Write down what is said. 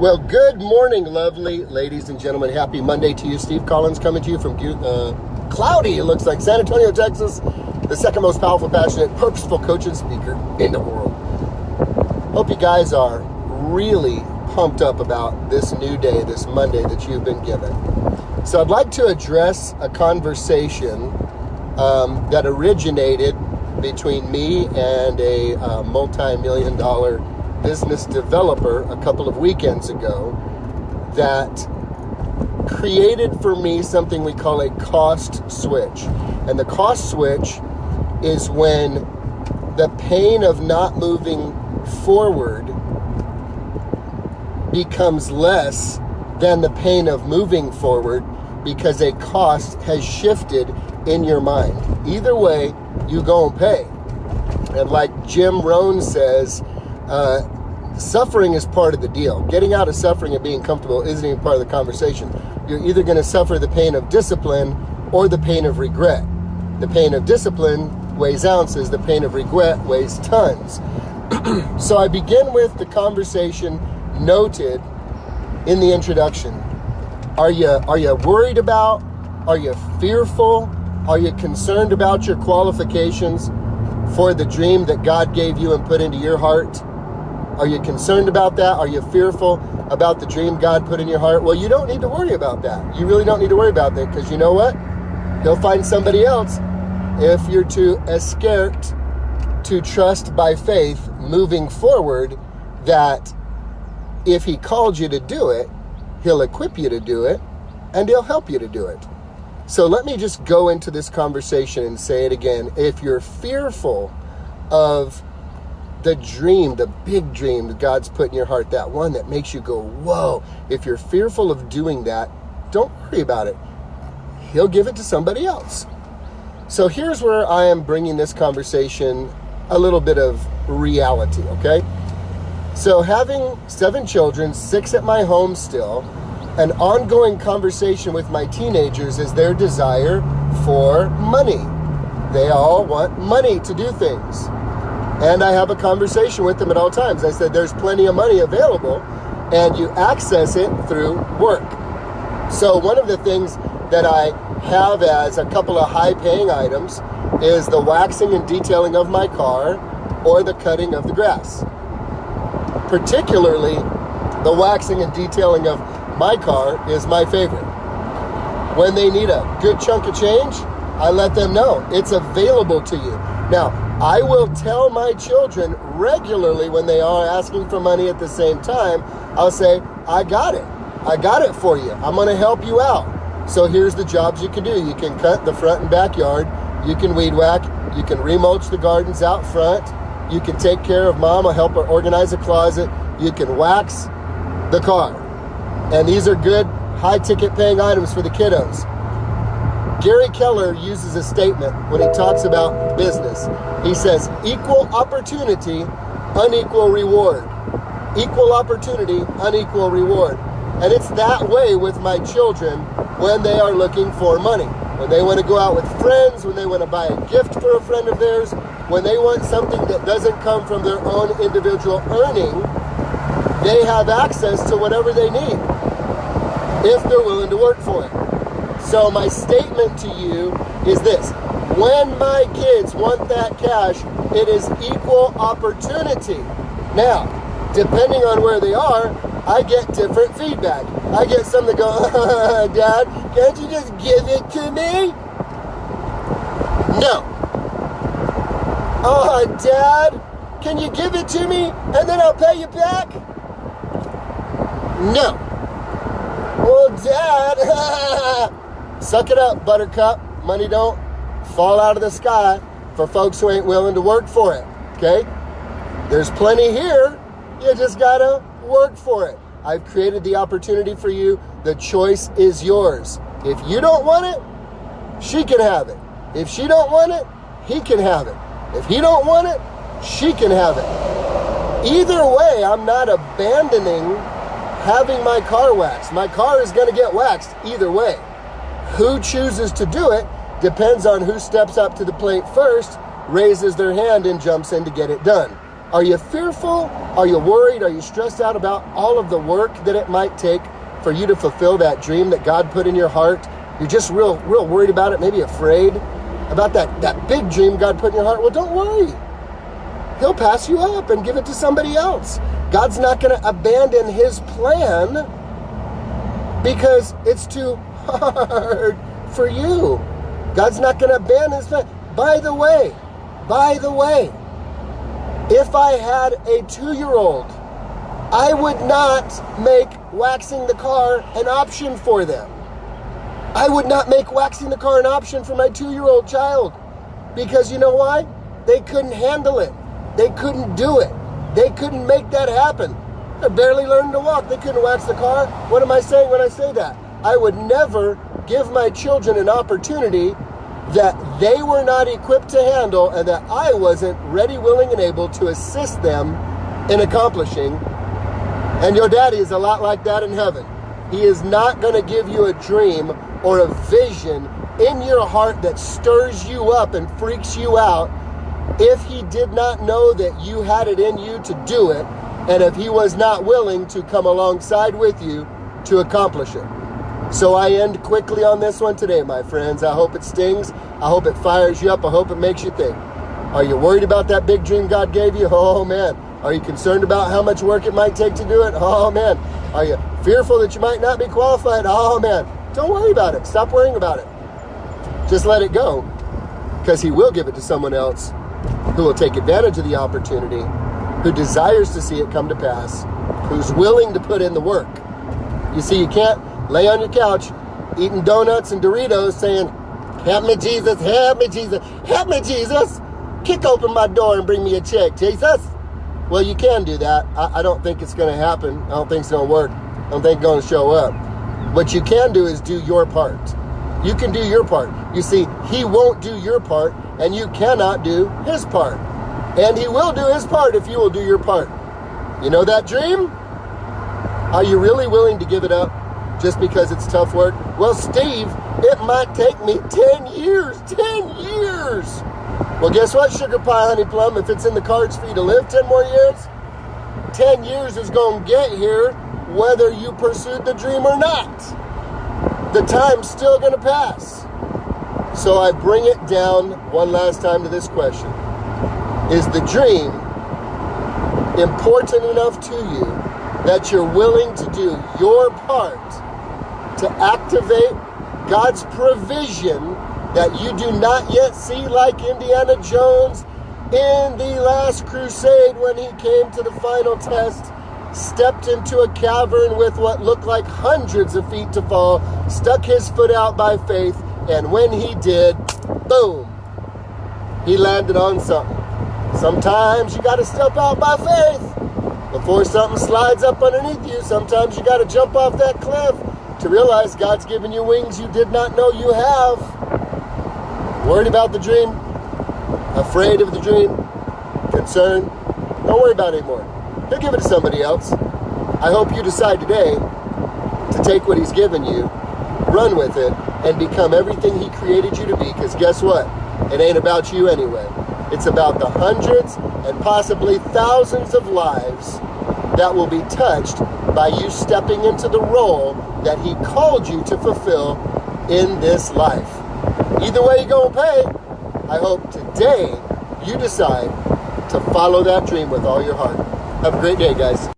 Well, good morning, lovely ladies and gentlemen. Happy Monday to you. Steve Collins coming to you from cloudy, it looks like, San Antonio, Texas. The second most powerful, passionate, purposeful coach and speaker in the world. Hope you guys are really pumped up about this new day, this Monday that you've been given. So I'd like to address a conversation that originated between me and a multi-million-dollar business developer a couple of weekends ago that created for me something we call a cost switch. And the cost switch is when the pain of not moving forward becomes less than the pain of moving forward because a cost has shifted in your mind. Either way, you gonna pay. And like Jim Rohn says, suffering is part of the deal. Getting out of suffering and being comfortable isn't even part of the conversation. You're either going to suffer the pain of discipline or the pain of regret. The pain of discipline weighs ounces. The pain of regret weighs tons. So I begin with the conversation noted in the introduction. Are you worried about? Are you fearful? Are you concerned about your qualifications for the dream that God gave you and put into your heart? Are you concerned about that? Are you fearful about the dream God put in your heart? Well, you don't need to worry about that. You really don't need to worry about that, because you know what? He'll find somebody else if you're too scared to trust by faith moving forward, that if he called you to do it, he'll equip you to do it, and he'll help you to do it. So let me just go into this conversation and say it again. If you're fearful of the dream, the big dream that God's put in your heart, that one that makes you go, whoa. If you're fearful of doing that, don't worry about it. He'll give it to somebody else. So here's where I am bringing this conversation a little bit of reality, okay? So having 7 children, 6 at my home still, an ongoing conversation with my teenagers is their desire for money. They all want money to do things. And I have a conversation with them at all times. I said, there's plenty of money available, and you access it through work. So one of the things that I have as a couple of high-paying items is the waxing and detailing of my car or the cutting of the grass. Particularly, the waxing and detailing of my car is my favorite. When they need a good chunk of change, I let them know it's available to you. Now, I will tell my children regularly when they are asking for money at the same time, I'll say, I got it. I got it for you. I'm going to help you out. So here's the jobs you can do. You can cut the front and backyard. You can weed whack. You can remulch the gardens out front. You can take care of mom or help her organize a closet. You can wax the car. And these are good high-ticket paying items for the kiddos. Gary Keller uses a statement when he talks about business. He says, equal opportunity, unequal reward. Equal opportunity, unequal reward. And it's that way with my children when they are looking for money. When they want to go out with friends, when they want to buy a gift for a friend of theirs, when they want something that doesn't come from their own individual earning, they have access to whatever they need if they're willing to work for it. So my statement to you is this. When my kids want that cash, it is equal opportunity. Now, depending on where they are, I get different feedback. I get some that go, Dad, can't you just give it to me? No. Oh, Dad, can you give it to me and then I'll pay you back? No. Well, Dad, suck it up, buttercup. Money don't fall out of the sky for folks who ain't willing to work for it, okay? There's plenty here. You just gotta work for it. I've created the opportunity for you. The choice is yours. If you don't want it, she can have it. If she don't want it, he can have it. If he don't want it, she can have it. Either way, I'm not abandoning having my car waxed. My car is going to get waxed either way. Who chooses to do it depends on who steps up to the plate first, raises their hand, and jumps in to get it done. Are you fearful? Are you worried? Are you stressed out about all of the work that it might take for you to fulfill that dream that God put in your heart? You're just real worried about it, maybe afraid about that big dream God put in your heart. Well, don't worry. He'll pass you up and give it to somebody else. God's not going to abandon his plan because it's too hard for you. God's not going to abandon his plan. By the way, if I had a 2-year-old, I would not make waxing the car an option for them. I would not make waxing the car an option for my 2-year-old child. Because you know why? They couldn't handle it. They couldn't do it. They couldn't make that happen. They're barely learning to walk. They couldn't wax the car. What am I saying when I say that? I would never give my children an opportunity that they were not equipped to handle and that I wasn't ready, willing, and able to assist them in accomplishing. And your daddy is a lot like that in heaven. He is not going to give you a dream or a vision in your heart that stirs you up and freaks you out if he did not know that you had it in you to do it, and if he was not willing to come alongside with you to accomplish it. So I end quickly on this one today, my friends. I hope it stings. I hope it fires you up. I hope it makes you think. Are you worried about that big dream God gave you? Oh, man. Are you concerned about how much work it might take to do it? Oh, man. Are you fearful that you might not be qualified? Oh, man. Don't worry about it. Stop worrying about it. Just let it go, because he will give it to someone else who will take advantage of the opportunity, who desires to see it come to pass, who's willing to put in the work. You see, you can't lay on your couch eating donuts and Doritos saying, help me, Jesus, help me, Jesus, help me, Jesus. Kick open my door and bring me a check, Jesus. Well, you can do that. I don't think it's going to happen. I don't think it's going to work. I don't think it's going to show up. What you can do is do your part. You can do your part. You see, he won't do your part, and you cannot do his part. And he will do his part if you will do your part. You know that dream? Are you really willing to give it up just because it's tough work? Well, Steve, it might take me 10 years. 10 years! Well, guess what, Sugar Pie Honey Plum? If it's in the cards for you to live 10 more years, 10 years is going to get here whether you pursued the dream or not. The time's still going to pass. So I bring it down one last time to this question. Is the dream important enough to you that you're willing to do your part to activate God's provision that you do not yet see, like Indiana Jones in the last crusade when he came to the final test, stepped into a cavern with what looked like hundreds of feet to fall, stuck his foot out by faith, and when he did, boom, he landed on something. Sometimes you got to step out by faith before something slides up underneath you. Sometimes you got to jump off that cliff to realize God's given you wings you did not know you have. Worried about the dream? Afraid of the dream? Concerned? Don't worry about it anymore. He'll give it to somebody else. I hope you decide today to take what he's given you, run with it, and become everything he created you to be, because guess what? It ain't about you anyway. It's about the hundreds and possibly thousands of lives that will be touched by you stepping into the role that he called you to fulfill in this life. Either way you're going to pay, I hope today you decide to follow that dream with all your heart. Have a great day, guys.